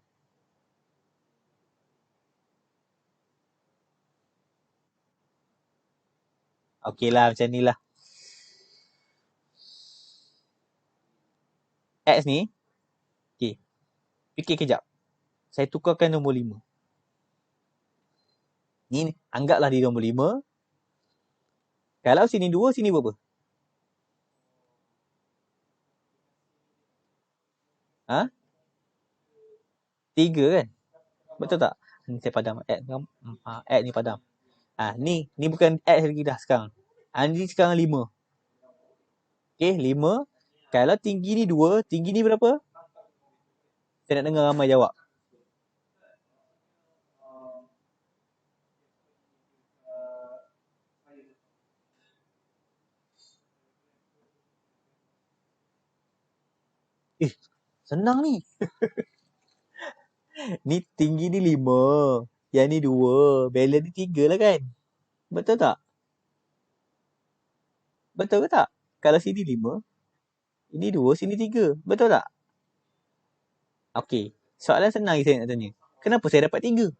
Okey lah macam ni lah. X ni. Okey. Fikir kejap. Saya tukarkan nombor 5. Ni anggaplah di nombor 5. Kalau sini 2, sini berapa? 3 kan? Betul tak? Ni saya padam. X ni padam. Ni bukan X lagi dah sekarang. Ni sekarang 5. Okey, 5. Kalau tinggi ni 2, tinggi ni berapa? Saya nak dengar ramai jawab. Senang ni. Ni tinggi ni 5. Yang ni 2. Balance ni 3 lah kan? Betul tak? Betul ke tak? Kalau sini 5. Ini 2, sini 3. Betul tak? Okey. Soalan senang ni saya nak tanya. Kenapa saya dapat 3?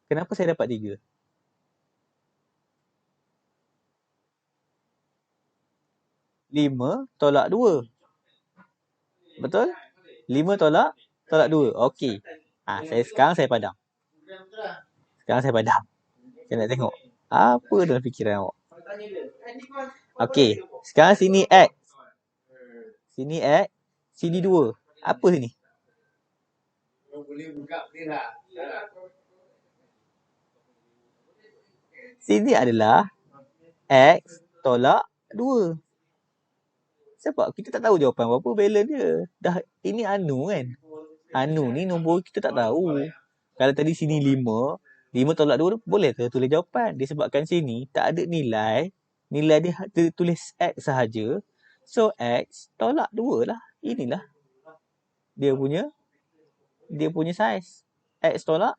Kenapa saya dapat 3? 5 tolak 2. Betul? 5 tolak 2. Okey. Sekarang saya padam. Saya nak tengok. Apa dalam fikiran awak? Okey. Sekarang sini X. Sini X. Sini 2. Apa sini? Sini adalah X tolak 2. Sebab kita tak tahu jawapan berapa, balance dia. Ini anu kan. Anu ni nombor kita tak tahu. Kalau tadi sini 5, 5 tolak 2 boleh ke tulis jawapan? Disebabkan sini tak ada nilai. Nilai dia tulis X sahaja. So X tolak 2 lah. Inilah dia punya saiz. X tolak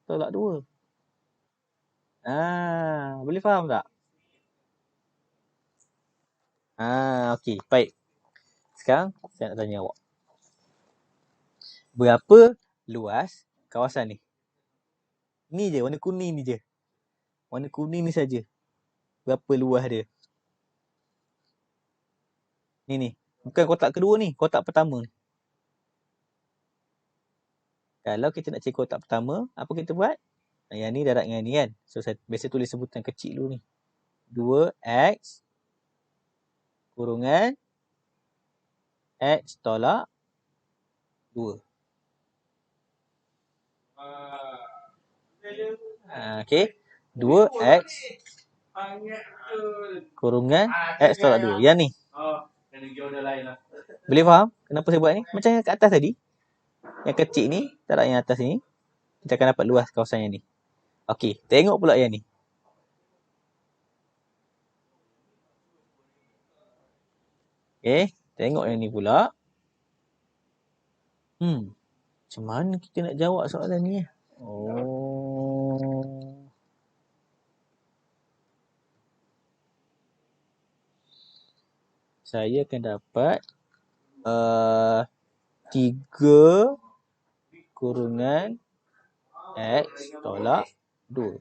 2. Boleh faham tak? Okey, baik. Sekarang saya nak tanya awak. Berapa luas kawasan ni? Ni je, warna kuning ni je. Warna kuning ni saja. Berapa luas dia? Ni. Bukan kotak kedua ni, kotak pertama ni. Kalau kita nak cari kotak pertama, apa kita buat? Yang ni darab dengan ni kan. So saya biasa tulis sebutan kecil dulu ni. 2x kurungan x tolak 2. Okey. 2x kurungan x tolak 2. Yang ni. Boleh faham kenapa saya buat ni? Macam yang kat atas tadi. Yang kecil ni, darab yang atas ni. Kita akan dapat luas kawasan yang ni. Okey, tengok pula yang ni. Okey, tengok yang ni pula. Macam mana kita nak jawab soalan ni? Saya akan dapat 3 kurungan X tolak 2.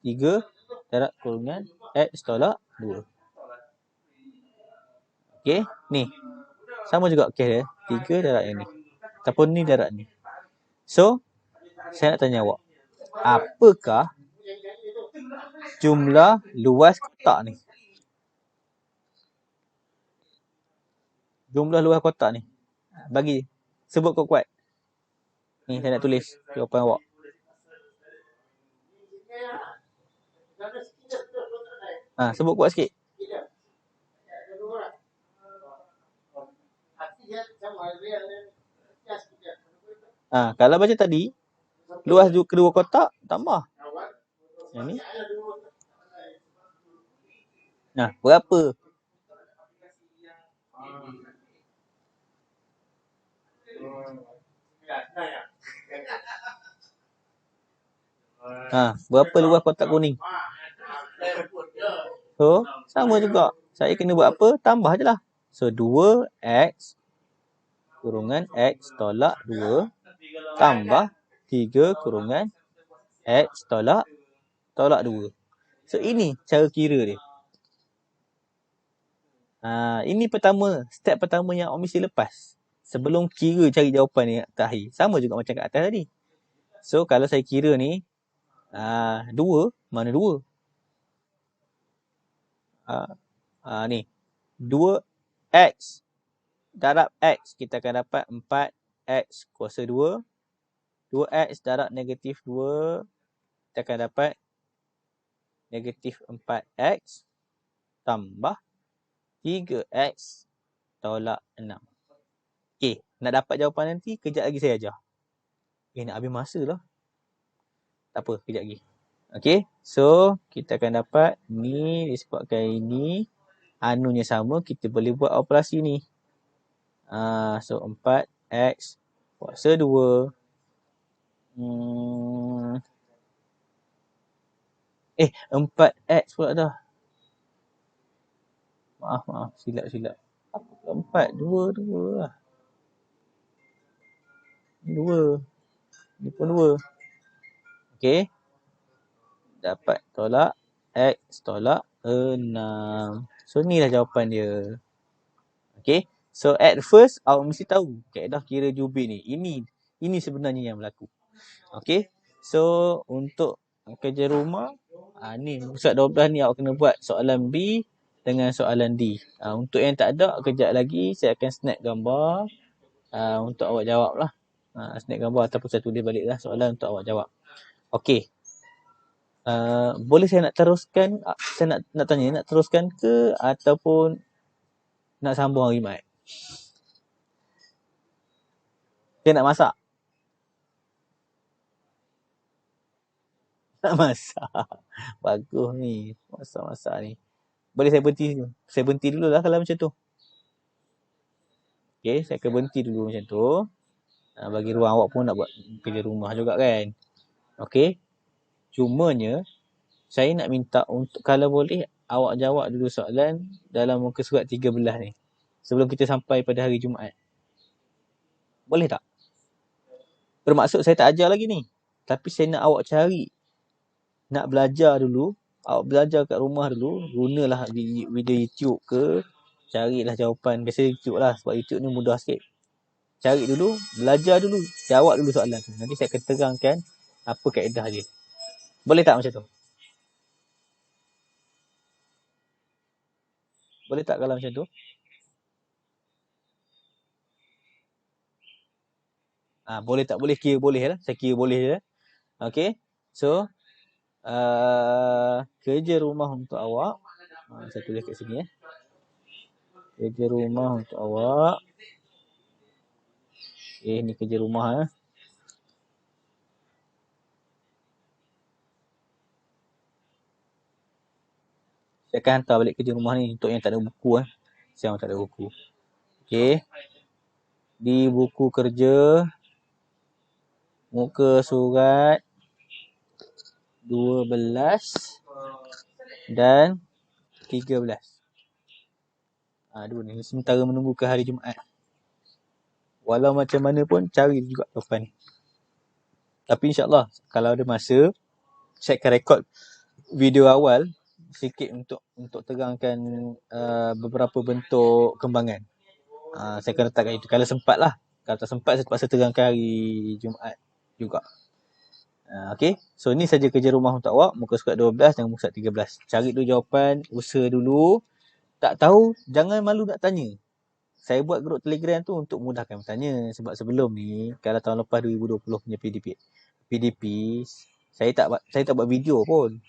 3 darab kurungan X tolak 2. Okey, ni. Sama juga kes dia. 3 darab yang ni. Ataupun ni darab ni. So, saya nak tanya awak. Apakah jumlah luas kotak ni? Jumlah luas kotak ni. Bagi. Sebut kuat-kuat. Ni saya nak tulis jawapan awak. Sebut kuat sikit. Kalau baca tadi, luas kedua kotak tambah. Yang ni. Berapa? Berapa luas kotak kuning? So, sama juga. Saya kena buat apa? Tambah je lah. So, 2X kurungan X tolak 2 tambah 3 kurungan X tolak 2. So, ini cara kira dia. Ini step pertama yang awak mesti lepas. Sebelum kira cari jawapan ni terakhir. Sama juga macam kat atas tadi. So, kalau saya kira ni, 2, mana 2? Ni. 2X darab X. Kita akan dapat 4X kuasa 2. 2X darab negatif 2. Kita akan dapat negatif 4X tambah 3X tolak 6. Okey, nak dapat jawapan nanti, kejap lagi saya ajar. Nak habis masa lah. Tak apa, kejap lagi. Okey, so kita akan dapat ni disebabkan ini anunya sama, kita boleh buat operasi ni. So 4X kuasa 2. 4X pula dah. Maaf, silap. 4, 2 lah. 2. Ni pun 2. Okey. Dapat tolak X tolak 6. So, ni lah jawapan dia. Okey. So, at first, awak mesti tahu kaedah kira jubir ni. Ini sebenarnya yang berlaku. Okey. So, untuk kerja rumah, ni pusat 12 ni awak kena buat soalan B dengan soalan D. Untuk yang tak ada, kejap lagi saya akan snap gambar untuk awak jawab lah. Snap gambar ataupun saya tulis balik lah soalan untuk awak jawab. Okey. Boleh saya nak teruskan? Saya nak tanya, nak teruskan ke ataupun nak sambung hari Jumaat? Saya nak masak. Nak masak. Bagus ni. Masak-masak ni. Boleh saya berhenti? Saya berhenti dulu lah kalau macam tu. Okey, saya akan berhenti dulu macam tu. Bagi ruang awak pun nak buat kerja rumah juga kan. Okey. Cumanya, saya nak minta untuk kalau boleh awak jawab dulu soalan dalam muka surat 13 ni. Sebelum kita sampai pada hari Jumaat. Boleh tak? Bermaksud saya tak ajar lagi ni. Tapi saya nak awak cari. Nak belajar dulu. Awak belajar kat rumah dulu. Gunalah video YouTube ke. Carilah jawapan. Biasa YouTube lah. Sebab YouTube ni mudah sikit. Cari dulu. Belajar dulu. Jawab dulu soalan tu. Nanti saya akan terangkan apa kaedah dia. Boleh tak macam tu? Boleh tak kalau macam tu? Boleh tak? Boleh kira boleh lah. Saya kira boleh je. Okay. So, kerja rumah untuk awak. Saya tulis kat sini. Kerja rumah untuk awak. Ni kerja rumah. Saya akan hantar balik kerja rumah ni untuk yang tak ada buku. Saya tak ada buku. Okay. Di buku kerja, muka surat 12 dan 13. Dua ni. Sementara menunggu ke hari Jumaat. Walau macam mana pun, cari juga jawapan ni. Tapi insyaAllah kalau ada masa, saya akan rekod video awal sikit untuk terangkan beberapa bentuk kembangan. Saya akan letakkan itu kalau sempat lah. Kalau tak sempat saya terpaksa terangkan hari Jumaat juga. Okay, so ni saja kerja rumah untuk awak. Muka surat 12 dan muka surat 13. Cari dulu jawapan, usaha dulu. Tak tahu, jangan malu nak tanya. Saya buat grup Telegram tu untuk mudahkan bertanya. Sebab sebelum ni, kalau tahun lepas 2020 punya PDP, saya tak buat video pun.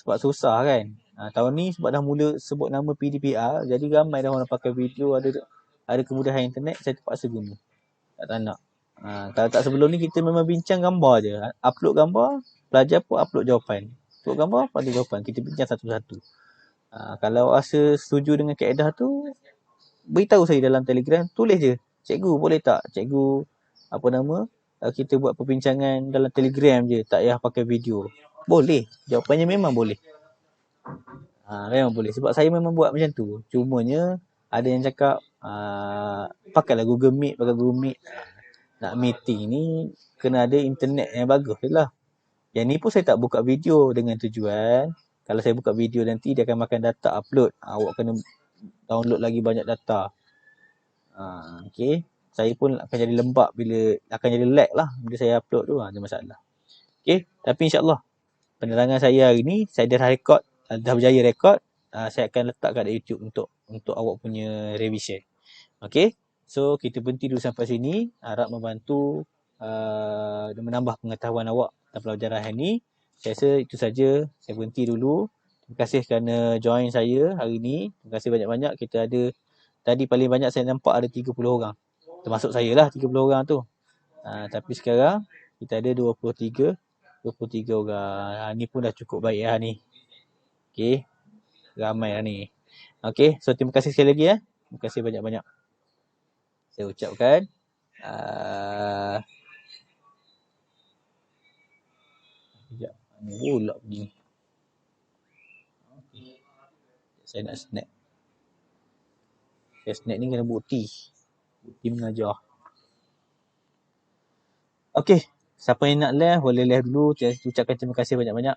Sebab susah kan. Tahun ni sebab dah mula sebut nama PDPR, jadi ramai dah orang pakai video, ada kemudahan internet, saya terpaksa guna. Tak nak. Kalau tak sebelum ni kita memang bincang gambar je. Upload gambar, pelajar pun upload jawapan. Upload gambar, pada jawapan. Kita bincang satu-satu. Kalau rasa setuju dengan kaedah tu, beritahu saya dalam Telegram, tulis je. Cikgu boleh tak? Cikgu apa nama? Kita buat perbincangan dalam Telegram je, tak payah pakai video. Boleh. Jawapannya memang boleh. Memang boleh. Sebab saya memang buat macam tu. Cumanya ada yang cakap pakailah Google Meet, pakai Google Meet. Nak meeting ni kena ada internet yang bagus je lah. Yang ni pun saya tak buka video dengan tujuan. Kalau saya buka video nanti dia akan makan data upload. Awak kena download lagi banyak data. Okay. Saya pun akan jadi lembab akan jadi lag lah bila saya upload tu. Ada masalah. Okay. Tapi insyaAllah penerangan saya hari ni, saya dah rekod, dah berjaya rekod. Saya akan letak kat YouTube untuk awak punya revision. Okay. So, kita berhenti dulu sampai sini. Harap membantu dan menambah pengetahuan awak dalam pelajaran hari ni. Saya rasa itu saja. Saya berhenti dulu. Terima kasih kerana join saya hari ni. Terima kasih banyak-banyak. Kita ada, tadi paling banyak saya nampak ada 30 orang. Termasuk saya lah 30 orang tu. Tapi sekarang kita ada 23 orang. Ni pun dah cukup baik lah ni. Okay. Ramai lah ni. Okay. So, terima kasih sekali lagi ya. Terima kasih banyak-banyak. Saya ucapkan sekejap, ni pula bunyi. Okay. Saya nak snap. Saya snap ni kena bukti mengajar. Okay. Siapa yang nak live, boleh live dulu. Saya ucapkan terima kasih banyak-banyak.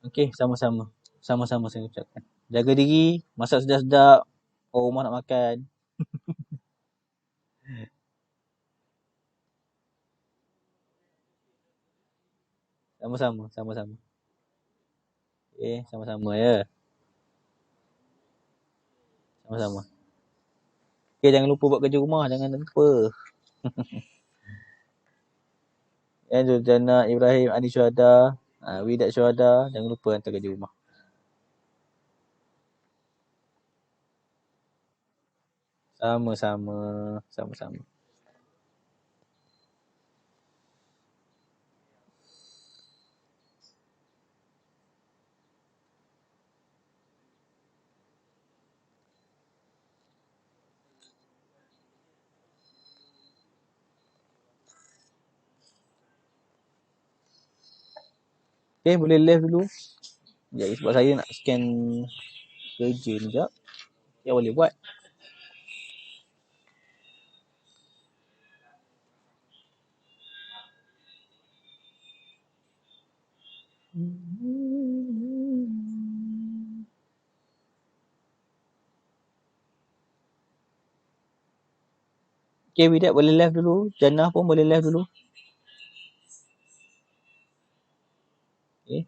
Okay, sama-sama. Sama-sama saya ucapkan. Jaga diri, masak sedap-sedap. Orang rumah nak makan. Sama-sama, sama-sama. Okay, sama-sama ya. Sama-sama. Okay, jangan lupa buat kerja rumah. Jangan lupa. Jana, Ibrahim, Ani Syuhada, Widat Syuhada. Jangan lupa hantar kerja rumah. Sama-sama. Sama-sama. Okay, boleh live dulu. Sekejap, sebab saya nak scan kerja ni sekejap. Ya, boleh buat. Okay, Widat boleh live dulu. Jannah pun boleh live dulu. Okay.